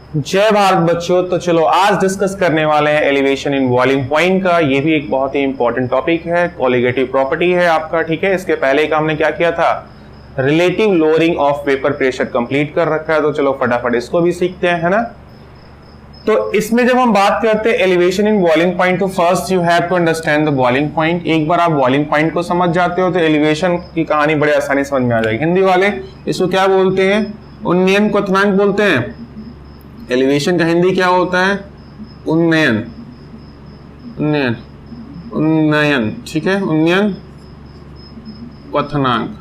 जय भारत बच्चों। तो चलो आज डिस्कस करने वाले हैं एलिवेशन इन बॉइलिंग पॉइंट का। ये भी एक बहुत ही इंपॉर्टेंट टॉपिक है, कोलिगेटिव प्रॉपर्टी है आपका, ठीक है। इसके पहले का हमने क्या किया था, relative lowering of vapour pressure complete कर रखा है। तो चलो फटाफट इसको भी सीखते हैं, है ना। तो इसमें जब हम बात करते हैं एलिवेशन इन बॉइलिंग पॉइंट, तो first you have to understand the boiling point. एक बार आप बॉइलिंग पॉइंट को समझ जाते हो तो एलिवेशन की कहानी बड़े आसानी समझ में आ जाएगी। हिंदी वाले इसको क्या बोलते हैं, उन्नयन क्वथनांक बोलते हैं। एलिवेशन का हिंदी क्या होता है, उन्नयन, उन्नयन, उन्नयन, ठीक है, उन्नयन क्वथनांक।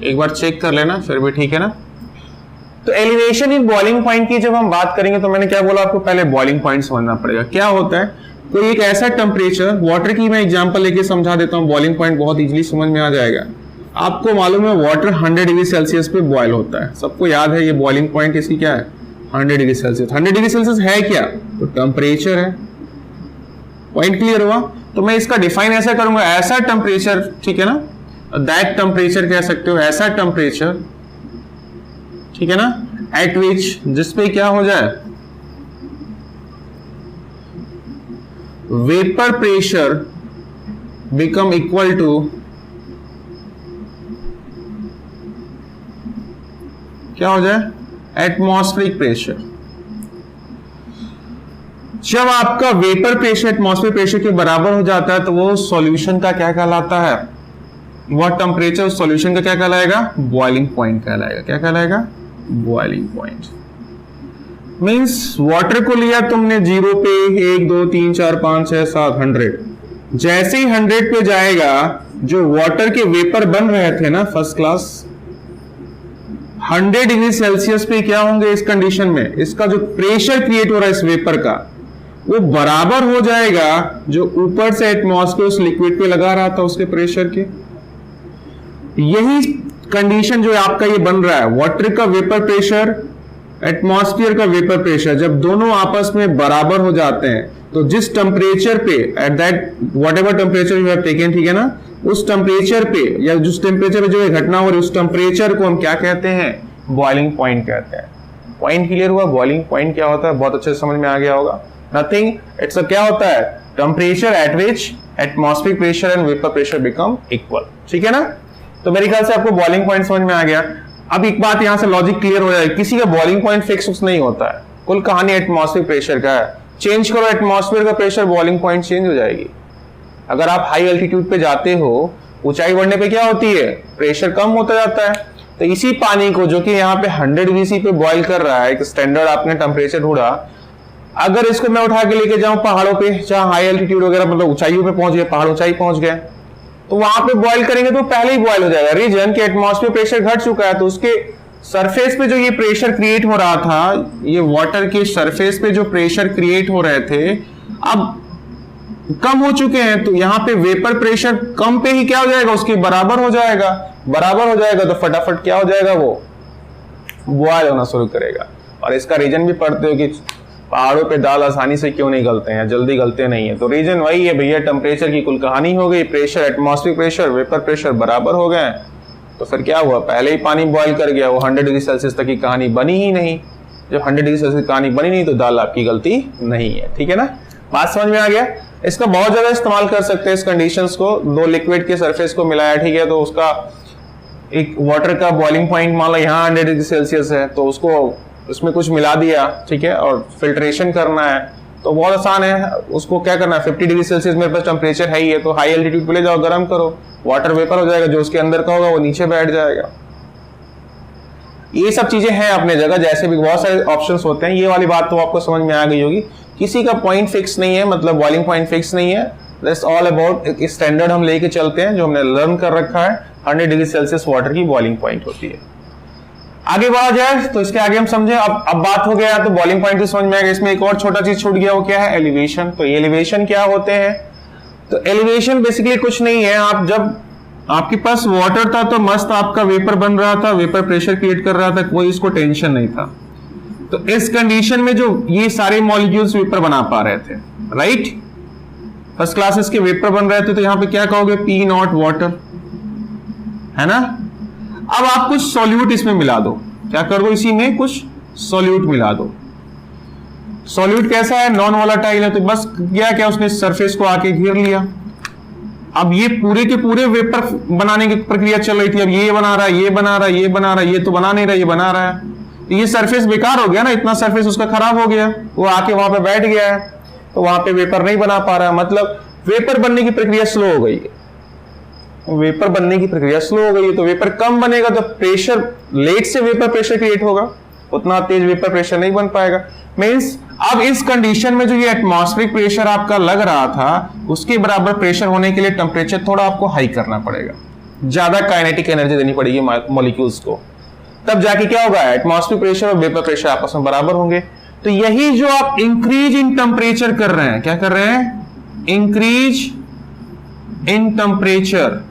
एक बार चेक कर लेना फिर भी ठीक है ना। तो एलिवेशन इन बॉइलिंग पॉइंट की जब हम बात करेंगे तो मैंने क्या बोला आपको, पहले बॉइलिंग पॉइंट समझना पड़ेगा। क्या होता है, कोई एक ऐसा टेम्परेचर, वाटर की मैं एग्जांपल लेके समझा देता हूं, बॉइलिंग पॉइंट बहुत इजीली समझ में आ जाएगा। आपको मालूम है वाटर 100 डिग्री सेल्सियस पे बॉयल होता है, सबको याद है। ये बॉइलिंग पॉइंट इसकी क्या है, 100 डिग्री सेल्सियस। 100 डिग्री सेल्सियस है क्या, तो टेम्परेचर है। पॉइंट क्लियर हुआ। तो मैं इसका डिफाइन ऐसा करूंगा, ऐसा टेम्परेचर, ठीक है ना, दैट टेम्परेचर कह सकते हो, ऐसा टेम्परेचर, ठीक है ना, एट विच, जिसपे क्या हो जाए, vapour pressure become equal to, क्या हो जाए, एटमॉस्फेरिक प्रेशर। जब आपका वेपर प्रेशर एटमॉस्फेरिक प्रेशर के बराबर हो जाता है तो वो सॉल्यूशन का क्या कहलाता है, वह टेम्परेचर सॉल्यूशन का क्या कहलाएगा, बॉइलिंग पॉइंट कहलाएगा। क्या कहलाएगा, बॉइलिंग पॉइंट। मींस वाटर को लिया तुमने 0 पे, 1 2 3 4 5 6 7 100, जैसे ही 100 पे जाएगा, जो वाटर के वेपर बन रहे थे ना फर्स्ट क्लास, 100 डिग्री सेल्सियस पे क्या होंगे इस कंडीशन में, इसका जो प्रेशर क्रिएट हो रहा है इस वेपर का, वो बराबर हो जाएगा जो ऊपर से एटमॉस्फेयर उस लिक्विड पे लगा रहा था उसके प्रेशर के। यही कंडीशन जो आपका ये बन रहा है, वाटर का वेपर प्रेशर, एटमॉस्फेयर का वेपर प्रेशर, जब दोनों आपस में बराबर हो जाते हैं तो जिस टेम्परेचर पे, at that what ever temperature you have taken, ठीक है ना, उस टेम्परेचर पे या जिस टेम्परेचर पे जो ये घटना हो रही है उस टेम्परेचर को हम क्या कहते हैं, बॉइलिंग पॉइंट कहते हैं। पॉइंट क्लियर हुआ। बॉइलिंग पॉइंट क्या होता है, बहुत अच्छे से समझ में आ गया होगा। नथिंग, इट्स क्या होता है, temperature at which atmospheric pressure and vapour pressure become equal, ठीक है ना। तो मेरे ख्याल से आपको बॉइलिंग पॉइंट समझ में आ गया। अब एक बात यहां से लॉजिक क्लियर हो जाए, किसी का बॉइलिंग पॉइंट फिक्स नहीं होता है, कुल कहानी एटमॉस्फेरिक प्रेशर का है। चेंज करो एटमॉस्फेयर का प्रेशर, बॉइलिंग पॉइंट चेंज हो जाएगी। अगर आप हाई एल्टीट्यूड पे जाते हो, ऊंचाई बढ़ने पे क्या होती है, प्रेशर कम होता जाता है। तो इसी पानी को जो कि यहाँ पे 100 डिग्री सी पे बॉईल कर रहा है, एक स्टैंडर्ड आपने टेम्परेचर ढूंढा, अगर इसको मैं उठा के लेके जाऊं पहाड़ों पे, जहां हाई एल्टीट्यूड वगैरह मतलब ऊंचाइयों पे पहुंच गए, पहाड़ ऊंचाई पहुंच गए, तो वहां पे बॉईल करेंगे तो पहले ही बॉईल हो जाएगा। रीजन के एटमॉस्फेयर प्रेशर घट चुका है, तो उसके सरफेस पे जो ये प्रेशर क्रिएट हो रहा था, ये वाटर के सरफेस पे जो प्रेशर क्रिएट हो रहे थे अब कम हो चुके हैं। तो यहाँ पे वेपर प्रेशर कम पे ही क्या हो जाएगा, उसके बराबर हो जाएगा। बराबर हो जाएगा तो फटाफट क्या हो जाएगा, वो बॉयल होना शुरू करेगा। और इसका रीजन भी पढ़ते हो कि पहाड़ों पे दाल आसानी से क्यों नहीं गलते हैं, जल्दी गलते नहीं है। तो रीजन वही है भैया, टेम्परेचर की कुल कहानी हो गई, pressure atmospheric pressure vapour pressure बराबर हो गए, तो फिर क्या हुआ, पहले ही पानी बॉयल कर गया, वो 100 डिग्री सेल्सियस तक की कहानी बनी ही नहीं। जब 100 डिग्री सेल्सियस की कहानी बनी नहीं तो दाल आपकी गलती नहीं है, ठीक है ना। बात समझ में आ गया। इसका बहुत ज्यादा इस्तेमाल कर सकते हैं इस कंडीशंस को। दो लिक्विड के सरफेस को मिलाया, ठीक है, तो उसका एक वाटर का बॉइलिंग पॉइंट मान लो यहाँ 100 डिग्री सेल्सियस है, तो उसको उसमें कुछ मिला दिया, ठीक है, और फिल्ट्रेशन करना है तो बहुत आसान है। उसको क्या करना है, 50 डिग्री सेल्सियस मेरे पास टेम्परेचर है ही है, तो हाई एल्टीट्यूड पे ले जाओ, गर्म करो, वाटर वेपर हो जाएगा, जो उसके अंदर का होगा वो नीचे बैठ जाएगा। ये सब चीजें हैं अपने जगह, जैसे भी बहुत सारे ऑप्शंस होते हैं। ये वाली बात तो आपको समझ में आ गई होगी। किसी का पॉइंट फिक्स नहीं है, मतलब बॉइलिंग पॉइंट फिक्स नहीं है। दैट्स ऑल अबाउट एक स्टैंडर्ड हम लेके चलते हैं जो हमने लर्न कर रखा है। 100 डिग्री सेल्सियस वाटर की बॉइलिंग पॉइंट होती है। आगे बढ़ा जाए तो इसके आगे हम समझे। अब बात हो गया तो बॉइलिंग पॉइंट तो समझ में आ गया। इसमें एक और छोटा चीज छूट गया, वो क्या है, एलिवेशन। तो एलिवेशन क्या होते हैं, तो एलिवेशन बेसिकली कुछ नहीं है। आप जब आपके पास वाटर था तो मस्त आपका वेपर बन रहा था, वेपर प्रेशर क्रिएट कर रहा था, कोई इसको टेंशन नहीं था। तो इस कंडीशन में जो ये सारे मॉलिक्यूल्स वेपर बना पा रहे थे, राइट, फर्स्ट क्लासेस के वेपर बन रहे थे, तो यहां पे क्या कहोगे, पी नॉट वाटर, है ना। अब आप कुछ सॉल्यूट इसमें मिला दो, क्या कर दो, इसी में कुछ सॉल्यूट मिला दो। सॉल्यूट कैसा है, नॉन वोलेटाइल है, तो बस क्या उसने सरफेस को आके घेर लिया। अब ये पूरे के पूरे वेपर बनाने की प्रक्रिया चल रही थी, अब ये बना रहा है, ये बना रहा है, ये बना रहा है, ये तो बना नहीं रहा, ये बना रहा है, तो ये सरफेस बेकार हो गया ना, इतना सरफेस उसका खराब हो गया, वो आके वहां पे बैठ गया है, तो वहां पे वेपर नहीं बना पा रहा है, मतलब वेपर बनने की प्रक्रिया स्लो हो गई है। वेपर बनने की प्रक्रिया स्लो हो गई है, तो वेपर कम बनेगा तो प्रेशर, लेट से वेपर प्रेशर क्रिएट होगा, उतना तेज वेपर प्रेशर नहीं बन पाएगा। मींस अब इस कंडीशन में जो ये एटमॉस्फेरिक प्रेशर आपका लग रहा था उसके बराबर प्रेशर होने के लिए टेम्परेचर थोड़ा आपको हाई करना पड़ेगा, ज्यादा काइनेटिक एनर्जी देनी पड़ेगी मॉलिक्यूल्स को, तब जाके क्या होगा, एटमॉस्फेरिक प्रेशर और वेपर प्रेशर आपस में बराबर होंगे। तो यही जो आप इंक्रीज इन टेम्परेचर कर रहे हैं, क्या कर रहे हैं, इंक्रीज इन टेम्परेचर,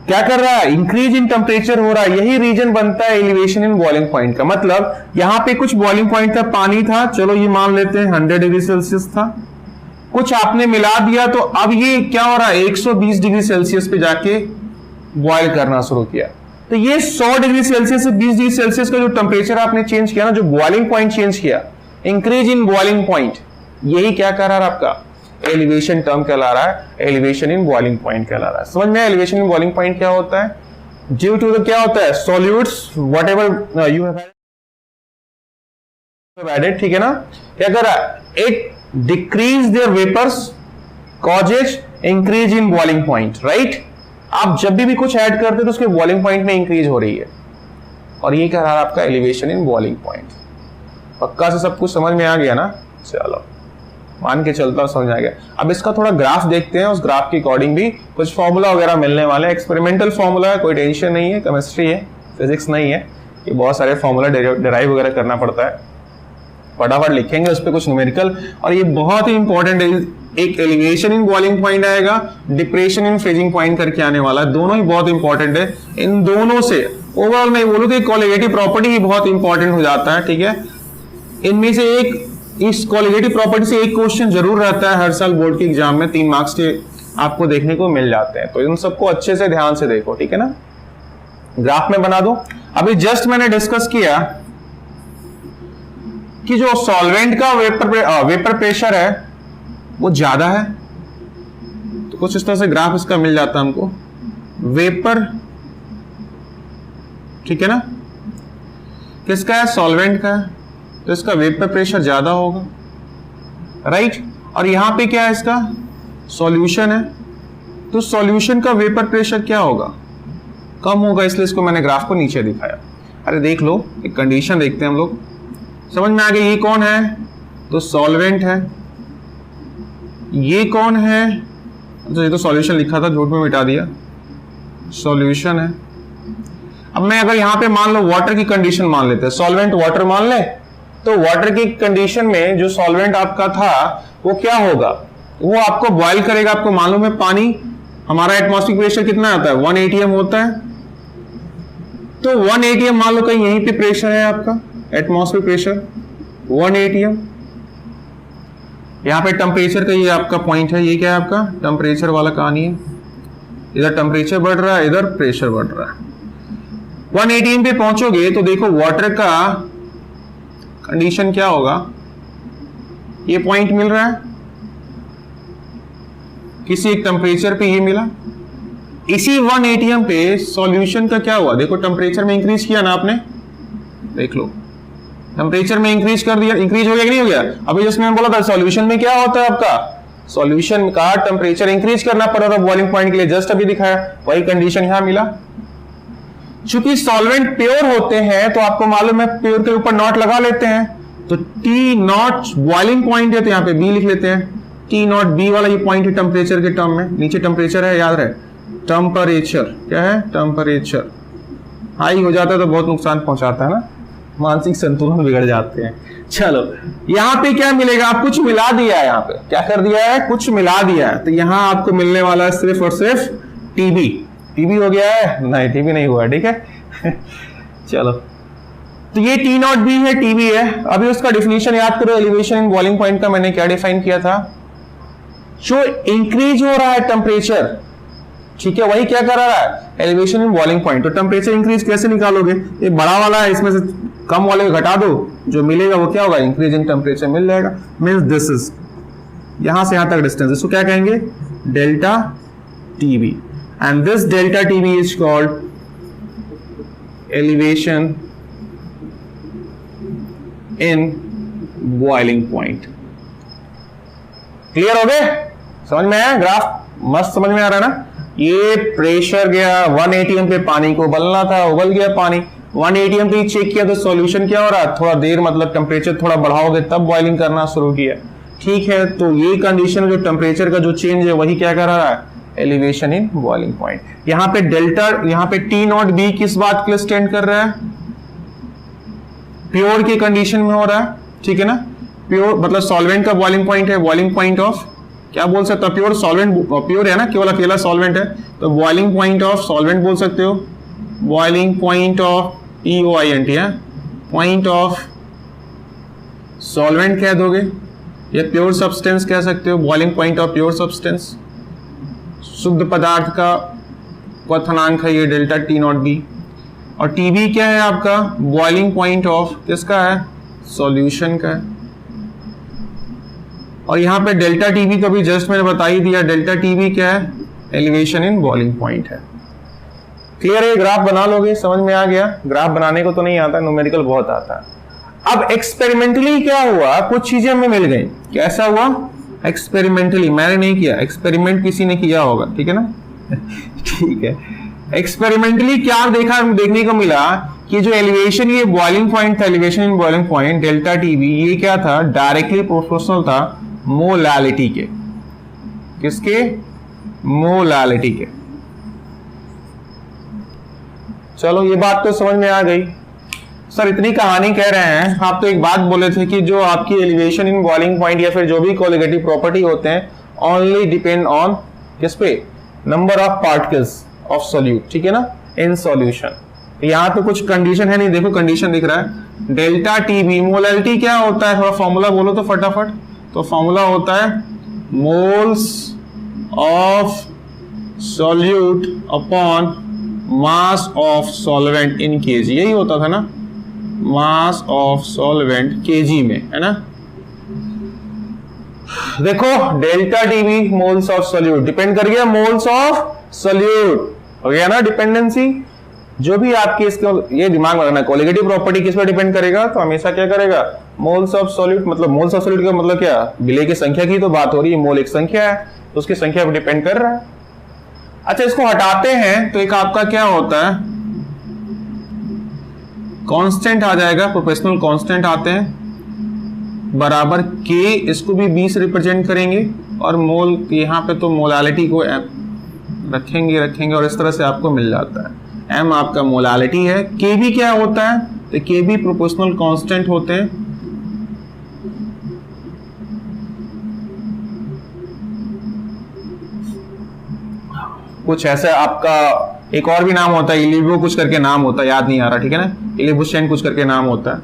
क्या कर रहा है, इंक्रीज इन टेम्परेचर हो रहा है, यही रीजन बनता है एलिवेशन इन बॉइलिंग पॉइंट का। मतलब यहां पे कुछ बॉइलिंग पॉइंट था, पानी था, चलो ये मान लेते हैं 100 डिग्री सेल्सियस था, कुछ आपने मिला दिया तो अब ये क्या हो रहा है, 120 डिग्री सेल्सियस पे जाके बॉयल करना शुरू किया। तो ये 100 डिग्री सेल्सियस से 20 डिग्री सेल्सियस का जो टेम्परेचर आपने चेंज किया ना, जो बॉइलिंग पॉइंट चेंज किया, इंक्रीज इन बॉइलिंग पॉइंट, यही क्या कर रहा है आपका एलिवेशन टर्म कहला रहा है, एलिवेशन इन बॉइलिंग पॉइंट कहला रहा है। समझ में, एलिवेशन इन बॉइलिंग पॉइंट क्या होता है, ड्यू टू द क्या होता है, solutes whatever you have added, ठीक है ना, क्या कर रहा है, it decrease their vapours causes increase in boiling point, right. आप जब भी कुछ ऐड करते हो तो उसके बॉइलिंग पॉइंट में इंक्रीज हो रही है, और ये कह रहा है आपका एलिवेशन इन बॉइलिंग पॉइंट। पक्का से सब कुछ समझ में आ गया ना, चलो मान के चलता समझ आ गया। अब इसका थोड़ा ग्राफ देखते हैं, उस ग्राफ के अकॉर्डिंग भी कुछ फॉर्मूला वगैरह मिलने वाले हैं, एक्सपेरिमेंटल फॉर्मूला है, कोई टेंशन नहीं है, केमिस्ट्री है, फिजिक्स नहीं है, ये बहुत सारे फॉर्मूला डिराइव वगैरह करना पड़ता है, फटाफट लिखेंगे उस पर कुछ न्यूमेरिकल, और ये बहुत ही इंपॉर्टेंट है, एक एलिवेशन इन बॉइलिंग पॉइंट आएगा, डिप्रेशन इन फ्रीजिंग पॉइंट करके आने वाला है, दोनों ही बहुत इंपॉर्टेंट है। इन दोनों से ओवरऑल मैं बोलूं तो कोलिगेटिव प्रॉपर्टी ही बहुत इंपॉर्टेंट हो जाता है, ठीक है। इनमें से एक, इस कोलिगेटिव प्रॉपर्टी से एक क्वेश्चन जरूर रहता है हर साल बोर्ड के एग्जाम में, 3 मार्क्स के आपको देखने को मिल जाते हैं, तो इन सबको अच्छे से ध्यान से देखो, ठीक है ना। ग्राफ में बना दो। अभी मैंने डिस्कस किया कि जो सॉल्वेंट का वेपर प्रेशर है वो ज्यादा है, तो कुछ इस तरह से ग्राफ इसका मिल जाता है हमको, वेपर, ठीक है ना, किसका है, सॉल्वेंट का है, तो इसका वेपर प्रेशर ज्यादा होगा, राइट। और यहां पे क्या है, इसका सॉल्यूशन है, तो सॉल्यूशन का वेपर प्रेशर क्या होगा, कम होगा, इसलिए इसको मैंने ग्राफ को नीचे दिखाया। अरे देख लो, एक कंडीशन देखते हैं हम लोग, समझ में आ गया, ये कौन है, तो सॉल्वेंट है, ये कौन है, तो ये तो सॉल्यूशन लिखा था, झूठ में मिटा दिया, सॉल्यूशन है। अब मैं अगर यहां पे मान लो वाटर की कंडीशन मान लेते हैं, सॉल्वेंट वाटर मान ले, तो वाटर की कंडीशन में जो सॉल्वेंट आपका था वो क्या होगा, वो आपको बॉयल करेगा। आपको मालूम है पानी, हमारा एटमॉस्फेरिक प्रेशर कितना आता है, 1 atm होता है, तो 1 atm मान लो कहीं यहीं पे प्रेशर है आपका, एटमॉस्फेरिक प्रेशर 1 atm। यहां पे टेम्परेचर का ये आपका पॉइंट है, ये क्या है आपका टेम्परेचर वाला कहानी है, इधर टेम्परेचर बढ़ रहा है, इधर प्रेशर बढ़ रहा है। 1 atm पे पहुंचोगे तो देखो वाटर का कंडीशन क्या होगा, ये पॉइंट मिल रहा है, किसी एक टेम्परेचर पे ये मिला, इसी 1 atm पे सॉल्यूशन का क्या हुआ, देखो टेम्परेचर में इंक्रीज किया ना आपने, देख लो टेम्परेचर में इंक्रीज कर दिया, इंक्रीज हो गया कि नहीं हो गया। अभी जैसे मैंने बोला था सॉल्यूशन में क्या होता है आपका, सॉल्यूशन का टेम्परेचर इंक्रीज करना पड़ा था बॉइलिंग पॉइंट के लिए, जस्ट अभी दिखाया, वही कंडीशन यहां मिला। चूंकि सॉल्वेंट प्योर होते हैं तो आपको मालूम है प्योर के ऊपर नॉट लगा लेते हैं, तो टी नॉट बॉइलिंग पॉइंट है, तो यहां पे बी लिख लेते हैं, टी नॉट बी वाला ये पॉइंट है टेम्परेचर के टर्म में, नीचे टेम्परेचर है, याद रहे टेम्परेचर क्या है, टेम्परेचर हाई हो जाता है तो बहुत नुकसान पहुंचाता है ना, मानसिक संतुलन बिगड़ जाते हैं। चलो यहां पे क्या मिलेगा, आप कुछ मिला दिया है, यहां पे क्या कर दिया है, कुछ मिला दिया है, तो यहां आपको मिलने वाला है सिर्फ और सिर्फ टीबी। टीबी हो गया है, नहीं टीबी नहीं हुआ, ठीक है चलो, तो ये टी नॉट बी है, टीबी है। अभी उसका डिफिनीशन याद करो, एलिवेशन इन बॉइलिंग पॉइंट का मैंने क्या डिफाइन किया था, जो इंक्रीज हो रहा है टेम्परेचर, ठीक है, वही क्या कर रहा है, एलिवेशन इन बॉइलिंग पॉइंट। तो टेम्परेचर इंक्रीज कैसे निकालोगे, ये बड़ा वाला है, इसमें से कम वाले को घटा दो, जो मिलेगा वो क्या होगा, इंक्रीजिंग टेम्परेचर मिल जाएगा। मीन्स दिस इज, यहां से यहां तक डिस्टेंस, इसको क्या कहेंगे, delta TB, and this delta TB is called elevation in boiling point. Clear हो गए, समझ में आया, ग्राफ मस्त समझ में आ रहा है ना। ये प्रेशर गया 1 atm पे, पानी को उबलना था, उबल गया पानी, 1 atm पे चेक किया तो सॉल्यूशन क्या हो रहा है, थोड़ा देर मतलब टेम्परेचर थोड़ा बढ़ाओगे तब बॉइलिंग करना शुरू किया, ठीक है। तो ये कंडीशन जो टेम्परेचर का जो चेंज है वही क्या कर रहा है, एलिवेशन इन बॉइलिंग पॉइंट। यहाँ पे डेल्टा, यहाँ पे टी नॉट बी किस बात के लिए स्टैंड कर रहा है, प्योर की कंडीशन में हो रहा है, ठीक है ना। प्योर मतलब सॉल्वेंट का बॉइलिंग पॉइंट है, बॉइलिंग पॉइंट ऑफ क्या बोल सकते हो, प्योर सॉल्वेंट, प्योर है ना, केवल अकेला सॉल्वेंट है, तो बॉइलिंग पॉइंट ऑफ सॉल्वेंट बोल सकते हो, बॉइलिंग पॉइंट ऑफ EOINT है, पॉइंट ऑफ सॉल्वेंट कह दोगे, या प्योर सब्सटेंस कह सकते हो, boiling point of pure substance, शुद्ध पदार्थ का क्वथनांक है ये डेल्टा टी नॉट बी। और टीबी क्या है आपका, बॉइलिंग पॉइंट ऑफ किसका है, सॉल्यूशन का है। और यहाँ पे डेल्टा टीबी तो अभी जस्ट मैंने बता ही दिया, डेल्टा टीबी क्या है, एलिवेशन इन बॉइलिंग पॉइंट है। क्लियर है, ग्राफ बना लोगे, समझ में आ गया। ग्राफ बनाने को तो नहीं आता, न्यूमेरिकल बहुत आता है। अब एक्सपेरिमेंटली क्या हुआ, कुछ चीजें हमें मिल गई। कैसा हुआ, एक्सपेरिमेंटली, मैंने नहीं किया, एक्सपेरिमेंट किसी ने किया होगा, ठीक है ना ठीक है। एक्सपेरिमेंटली क्या देखा, देखने को मिला कि जो एलिवेशन, ये बॉइलिंग पॉइंट था, elevation in boiling point delta TB, ये क्या था, डायरेक्टली प्रोपोर्शनल था मोलालिटी के, किसके, मोलालिटी के। चलो ये बात तो समझ में आ गई। सर इतनी कहानी कह रहे हैं, आप तो एक बात बोले थे कि जो आपकी एलिवेशन इन बॉइलिंग पॉइंट या फिर जो भी कोलिगेटिव प्रॉपर्टी होते हैं ओनली डिपेंड ऑन किस पे, number of particles of solute, ठीक है ना, इन सॉल्यूशन। यहाँ पे कुछ कंडीशन है नहीं, देखो कंडीशन दिख रहा है, डेल्टा टीबी, मोलालिटी क्या होता है, थोड़ा फॉर्मूला बोलो तो फटाफट। तो फॉर्मूला होता है moles of solute upon mass of solvent in KG, यही होता था ना, मास ऑफ सॉल्वेंट केजी में, है ना। देखो delta TB moles of solute depend कर गया मोल्स ऑफ सॉल्यूट, हो गया ना डिपेंडेंसी। जो भी आपकी इसको ये दिमाग में रखना, कोलिगेटिव प्रॉपर्टी किस पर डिपेंड करेगा, तो हमेशा क्या करेगा, मोल्स ऑफ सॉल्यूट, मतलब मोल्स ऑफ सॉल्यूट का मतलब क्या, विलेय की संख्या की तो बात हो रही है, मोल एक संख्या है तो उसकी संख्या पर डिपेंड कर रहा है। अच्छा इसको हटाते हैं तो एक आपका क्या होता है, कांस्टेंट आ जाएगा, प्रोपोर्शनल कांस्टेंट आते हैं, बराबर के, इसको भी 20 रिप्रेजेंट करेंगे, और मोल यहाँ पे तो मोलालिटी को रखेंगे और इस तरह से आपको मिल जाता है। एम आपका मोलालिटी है, के भी क्या होता है, तो के भी प्रोपोर्शनल कांस्टेंट होते हैं, कुछ ऐसा आपका एक और भी नाम होता है, इलिबो कुछ करके नाम होता है, याद नहीं आ रहा, ठीक है ना, इलिबुशेन कुछ करके नाम होता है।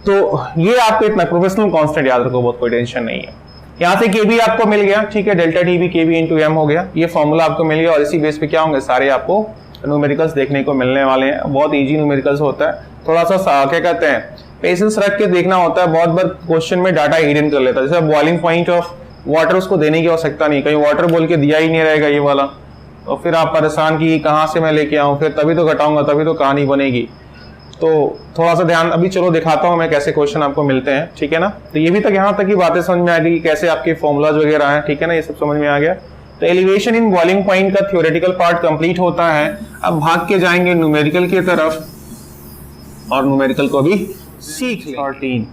तो ये आपको इतना प्रोपोर्शनल कांस्टेंट याद रखो, बहुत कोई टेंशन नहीं है। यहाँ से के भी आपको मिल गया, ठीक है, डेल्टा टी भी के भी इंटू एम हो गया, ये फॉर्मूला आपको मिल गया। और इसी बेस पे क्या होंगे, सारे आपको न्यूमेरिकल्स देखने को मिलने वाले हैं। बहुत इजी न्यूमेरिकल्स होता है, थोड़ा सा क्या कहते हैं, पेशेंस रख के देखना होता है। बहुत बार क्वेश्चन में डाटा हिडन कर लेता है, जैसे बॉइलिंग पॉइंट ऑफ वाटर, उसको देने की आवश्यकता नहीं, कहीं वाटर बोल के दिया ही नहीं रहेगा ये वाला, तो फिर आप परेशान कि कहाँ से मैं लेके आऊँ, फिर तभी तो घटाऊंगा, तभी तो कहानी बनेगी। तो थोड़ा सा ध्यान, अभी चलो दिखाता हूँ मैं कैसे क्वेश्चन आपको मिलते हैं, ठीक है ना। तो ये भी तक यहाँ तक की बातें समझ में आ गई, कैसे आपके फॉर्मूलाज वगैरह हैं, ठीक है ना, ये सब समझ में आ गया। तो एलिवेशन इन बॉइलिंग पॉइंट का थ्योरेटिकल पार्ट कंप्लीट होता है। अब भाग के जाएंगे न्यूमेरिकल की तरफ, और न्यूमेरिकल को भी सीख लें।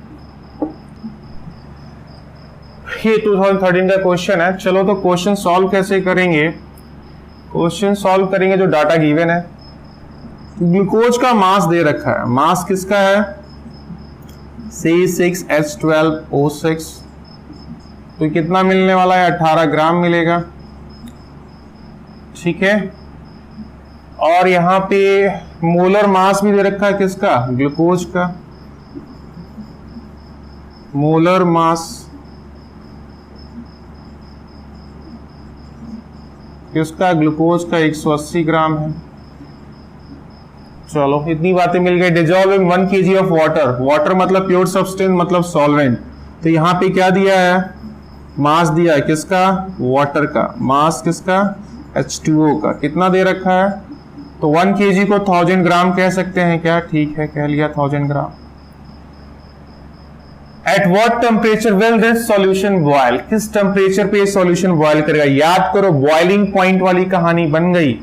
ये 2013 का क्वेश्चन है। चलो तो क्वेश्चन सॉल्व कैसे करेंगे, क्वेश्चन सॉल्व करेंगे जो डाटा गिवन है। ग्लूकोज का मास दे रखा है, मास किसका है, C6H12O6, तो कितना मिलने वाला है, 18 ग्राम मिलेगा, ठीक है। और यहाँ पे मोलर मास भी दे रखा है किसका, ग्लूकोज का, मोलर मास किसका, ग्लूकोज का 180 ग्राम है। चलो इतनी बातें मिल गई। Dissolving 1 kg of water, water मतलब प्योर सब्सटेंस मतलब सॉल्वेंट। तो यहाँ पे क्या दिया है, मास दिया है किसका, वाटर का, मास किसका, H2O का, कितना दे रखा है, तो 1 kg को 1000 ग्राम कह सकते हैं क्या, ठीक है कह लिया 1000 gram. At what temperature will this solution boil, किस टेम्परेचर पे सॉल्यूशन बॉयल करेगा। याद करो बॉइलिंग पॉइंट वाली कहानी बन गई,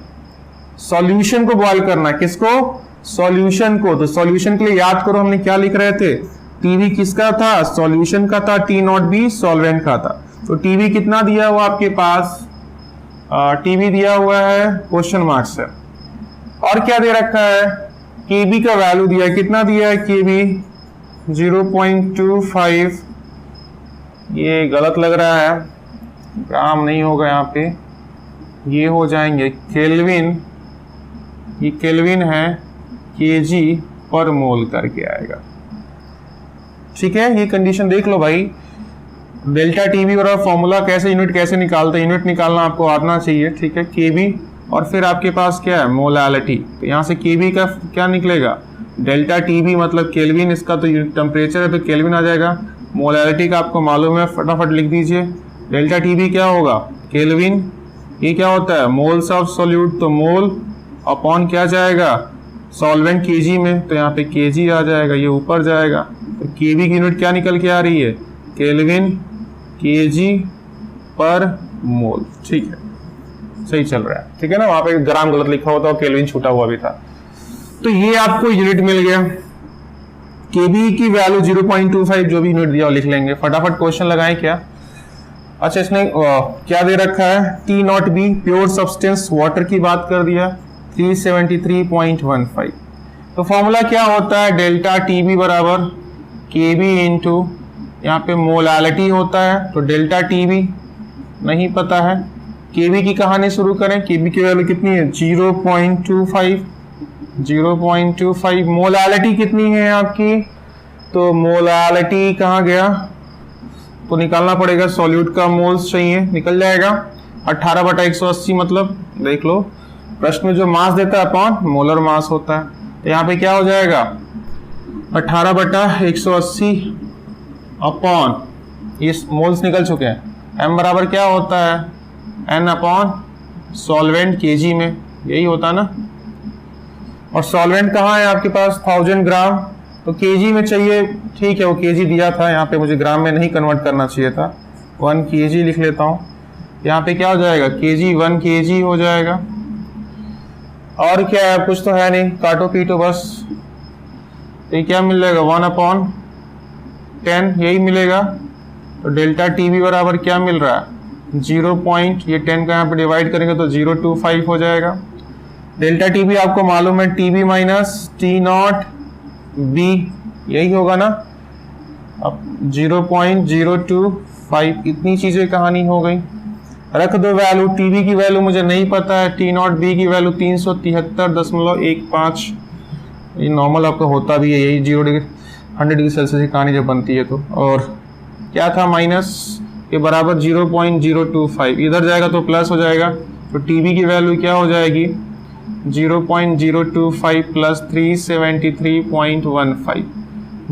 सॉल्यूशन को बॉयल करना, किसको, सॉल्यूशन को। तो सॉल्यूशन के लिए याद करो हमने क्या लिख रहे थे, टीवी किसका था, सॉल्यूशन का था, T0B सॉल्वेंट का था। तो टीवी कितना दिया हुआ आपके पास, टीवी दिया हुआ है क्वेश्चन मार्क से, और क्या दे रखा है, केबी का वैल्यू दिया है, कितना दिया है केबी 0.25, ये गलत लग रहा है, ग्राम नहीं होगा यहाँ पे, ये हो जाएंगे केल्विन, ये केल्विन है, केजी पर मोल करके आएगा, ठीक है। ये कंडीशन देख लो भाई, डेल्टा टीवी और फॉर्मूला कैसे, यूनिट कैसे निकालते हैं, यूनिट निकालना आपको आना चाहिए, ठीक है। केबी और फिर आपके पास क्या है, मोलालिटी, तो यहाँ से केबी का क्या निकलेगा, डेल्टा टीबी मतलब केल्विन, इसका तो टेम्परेचर है तो केल्विन आ जाएगा। मोलालिटी का आपको मालूम है, फटाफट लिख दीजिए, डेल्टा टीबी क्या होगा, केल्विन, ये क्या होता है, मोल्स ऑफ सॉल्यूट, तो मोल अपॉन क्या जाएगा, सॉल्वेंट केजी में, तो यहाँ पे केजी आ जाएगा, ये ऊपर जाएगा, तो केबी की यूनिट क्या निकल के आ रही है, केल्विन केजी पर मोल, ठीक है, सही चल रहा है, ठीक है ना। वहां पे ग्राम गलत लिखा होता और केल्विन छूटा हुआ भी था। तो ये आपको यूनिट मिल गया, केबी की वैल्यू 0.25, जो भी यूनिट दिया वो लिख लेंगे। फटाफट क्वेश्चन लगाएं क्या, अच्छा इसने क्या दे रखा है, T0B प्योर सब्सटेंस वाटर की बात कर दिया 373.15। तो फॉर्मूला क्या होता है, डेल्टा टीबी बराबर केबी इंटू यहाँ पे मोलालिटी होता है, तो डेल्टा टीबी नहीं पता है, केबी की कहानी शुरू करें, केबी की वैल्यू कितनी है 0.25, मोलालिटी कितनी है आपकी, तो मोलालिटी कहाँ गया, तो निकालना पड़ेगा, सॉल्यूट का मोल्स चाहिए, निकल जाएगा 18/180, मतलब देख लो प्रश्न में जो मास देता है अपॉन मोलर मास होता है, तो यहाँ पे क्या हो जाएगा 18/180 अपॉन, ये मोल्स निकल चुके हैं, m बराबर क्या होता है, n अपॉन सॉल्वेंट केजी में, यही होता है ना, और सॉल्वेंट कहाँ है आपके पास 1000 ग्राम, तो केजी में चाहिए, ठीक है वो केजी दिया था, यहाँ पे मुझे ग्राम में नहीं कन्वर्ट करना चाहिए था, 1 kg लिख लेता हूँ, यहाँ पे क्या हो जाएगा केजी 1 kg हो जाएगा, और क्या है कुछ तो है नहीं, काटो पीटो बस, ये क्या मिल जाएगा 1/10 यही मिलेगा, तो डेल्टा टीबी बराबर क्या मिल रहा है 0. ये 10 का यहाँ पे डिवाइड करेंगे तो 0.25 हो जाएगा। डेल्टा टीबी आपको मालूम है टीबी माइनस T0B यही होगा ना, अब 0.025, इतनी चीजें कहानी हो गई, रख दो वैल्यू, टीबी की वैल्यू मुझे नहीं पता है, T0B की वैल्यू 373.15, ये नॉर्मल आपका होता भी है, यही 0 डिग्री 100 डिग्री सेल्सियस की कहानी जब बनती है तो, और क्या था माइनस के बराबर 0.025, इधर जाएगा तो प्लस हो जाएगा, तो टीबी की वैल्यू क्या हो जाएगी 0.025 प्लस 373.15,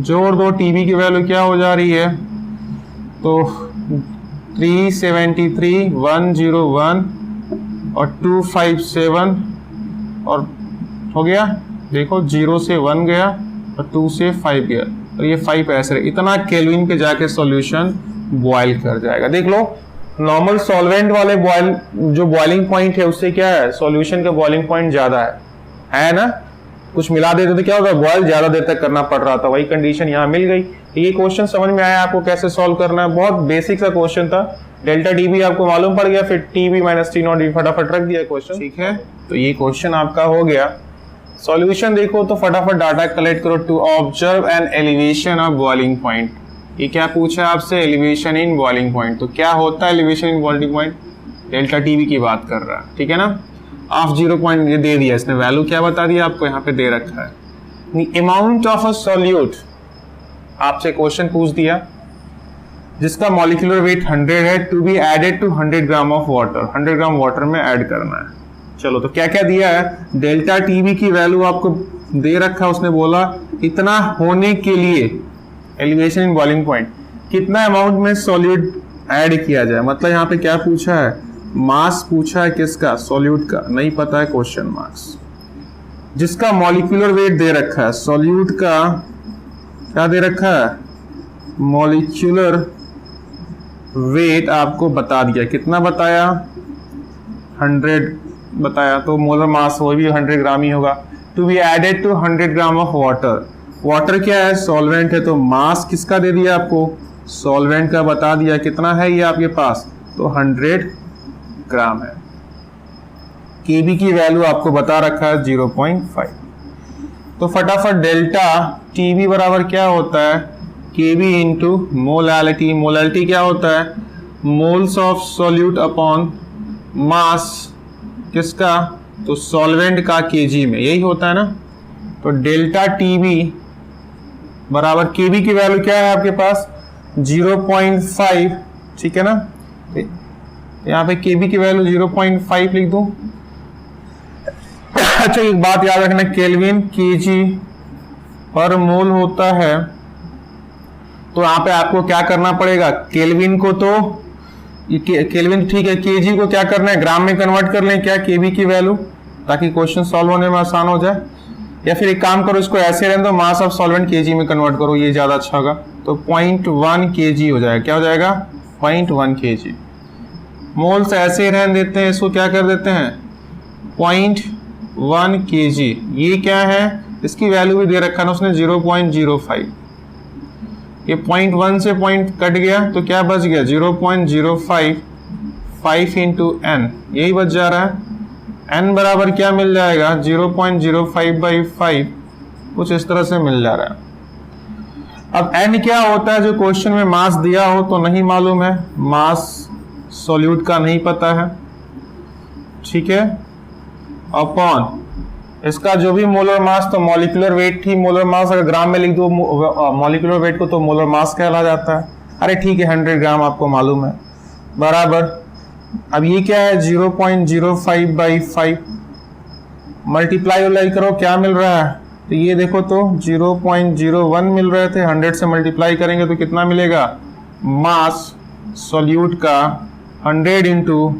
जोड़ दो, टीबी की वैल्यू क्या हो जा रही है, तो 373,101 और 257, और हो गया, देखो 0 से 1 गया और 2 से 5 गया, और ये 5 ऐसे, इतना केल्विन पे जाके सॉल्यूशन बॉयल कर जाएगा। देख लो नॉर्मल सॉल्वेंट वाले बॉयल, जो बॉइलिंग पॉइंट है उससे क्या है, सॉल्यूशन का बॉइलिंग पॉइंट ज्यादा है ना, कुछ मिला देते तो क्या होगा, बॉयल ज्यादा देर तक करना पड़ रहा था, वही कंडीशन यहाँ मिल गई। ये क्वेश्चन समझ में आया आपको कैसे सॉल्व करना है, बहुत बेसिक सा क्वेश्चन था, डेल्टा टीबी आपको मालूम पड़ गया, फिर टीबी माइनस T0 फटाफट रख दिया क्वेश्चन, ठीक है। तो ये क्वेश्चन आपका हो गया। सॉल्यूशन देखो तो फटाफट डाटा कलेक्ट करो, to observe an elevation of boiling point, ये क्या पूछा आपसे, एलिवेशन इन बॉइलिंग पॉइंट, तो क्या होता है elevation in boiling point, delta TB की बात कर रहा है, ठीक है ना। ऑफ 0. ये दे दिया इसने, वैल्यू क्या बता दिया आपको, यहाँ पे दे रखा है अमाउंट ऑफ अ सॉल्यूट, आपसे क्वेश्चन पूछ दिया जिसका मॉलिक्यूलर वेट 100 है, to be added to 100 gram of water, 100 gram water में ऐड करना है। चलो तो क्या क्या दिया है, डेल्टा टीबी की वैल्यू आपको दे रखा, उसने बोला इतना होने के लिए एलिवेशन इन बॉइलिंग पॉइंट कितना अमाउंट में सॉल्यूट ऐड किया जाए। मतलब यहाँ पे क्या पूछा है, मास पूछा है किसका, सॉल्यूट का, नहीं पता है क्वेश्चन मार्क्स। जिसका मॉलिक्यूलर वेट दे रखा है, सॉल्यूट का क्या दे रखा है, मॉलिक्यूलर वेट आपको बता दिया, कितना बताया, 100 बताया, तो मोलर मास वो भी 100 ग्राम ही होगा। To be added to 100 gram of water, water क्या है, सॉल्वेंट है, तो मास किसका दे दिया आपको, सॉल्वेंट का बता दिया, कितना है ये आपके पास, तो 100 ग्राम है। केबी की वैल्यू आपको बता रखा है 0.5। तो फटाफट डेल्टा टीबी बराबर क्या होता है, केबी इंटू मोलैलिटी। मोलैलिटी क्या होता है, moles of solute upon mass किसका, तो सॉल्वेंट का केजी में, यही होता है ना। तो डेल्टा टीबी बराबर केबी की वैल्यू क्या है आपके पास 0.5, ठीक है ना। यहाँ पे केबी की वैल्यू 0.5 लिख दूं। अच्छा एक बात याद रखना, केल्विन केजी पर मोल होता है, तो यहाँ पे आपको क्या करना पड़ेगा, केल्विन को तो केल्विन ठीक है, केजी को क्या करना है, ग्राम में कन्वर्ट कर लें क्या केबी की वैल्यू, ताकि क्वेश्चन सॉल्व होने में आसान हो जाए। या फिर एक काम करो, इसको ऐसे रहने दो, मास ऑफ सॉल्वेंट केजी में कन्वर्ट करो, ये ज्यादा अच्छा होगा। तो 0.1 केजी हो जाएगा, क्या हो जाएगा 0.1 केजी। मोल्स ऐसे रहने देते हैं, इसको क्या कर देते हैं 0.1 केजी। ये क्या है, इसकी वैल्यू भी दे रखा ना उसने 0.05। ये 0.1 से पॉइंट कट गया तो क्या बच गया 0.05, 5 इंटू एन, यही बच जा रहा है। n बराबर क्या मिल जाएगा 0.05/5, कुछ इस तरह से मिल जा रहा है। अब n क्या होता है, जो क्वेश्चन में मास दिया हो तो नहीं मालूम है, मास सॉल्यूट का नहीं पता है, ठीक है, अपॉन इसका जो भी मोलर मास, तो मॉलिक्यूलर वेट थी, मोलर मास अगर ग्राम में लिख दो मॉलिक्यूलर वेट को तो मोलर मास कहला जाता है। अरे ठीक है 100 ग्राम आपको मालूम है, बराबर। अब ये क्या है 0.05/5, मल्टीप्लाई करो क्या मिल रहा है, तो ये देखो तो 0.01 मिल रहे थे, 100 से मल्टीप्लाई करेंगे तो कितना मिलेगा, मास सॉल्यूट का 100 इंटू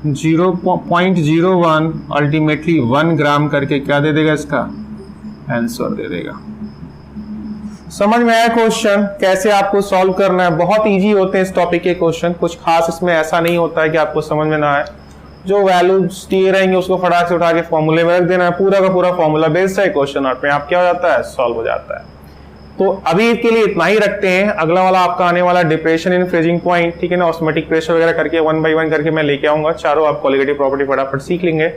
0.01 अल्टीमेटली 1 ग्राम करके क्या दे देगा, इसका आंसर दे देगा। समझ में आया क्वेश्चन, कैसे आपको सॉल्व करना है। बहुत इजी होते हैं इस टॉपिक के क्वेश्चन, कुछ खास इसमें ऐसा नहीं होता है कि आपको समझ में ना आए। जो वैल्यूज दिए रहेंगे उसको फटाक से उठा के फॉर्मूले में रख देना है, पूरा का पूरा फॉर्मूला बेस्ड है क्वेश्चन और पे आप क्या हो जाता है, सॉल्व हो जाता है। तो अभी के लिए इतना ही रखते हैं। अगला वाला आपका आने वाला डिप्रेशन इन फ्रीजिंग पॉइंट, ठीक है ना, ऑस्मोटिक प्रेशर वगैरह करके 1 by 1 करके मैं लेके आऊंगा। चारों आप कोलिगेटिव प्रॉपर्टी फटाफट सीख लेंगे,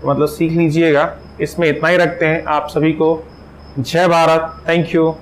मतलब सीख लीजिएगा। इसमें इतना ही रखते हैं। आप सभी को जय भारत, थैंक यू।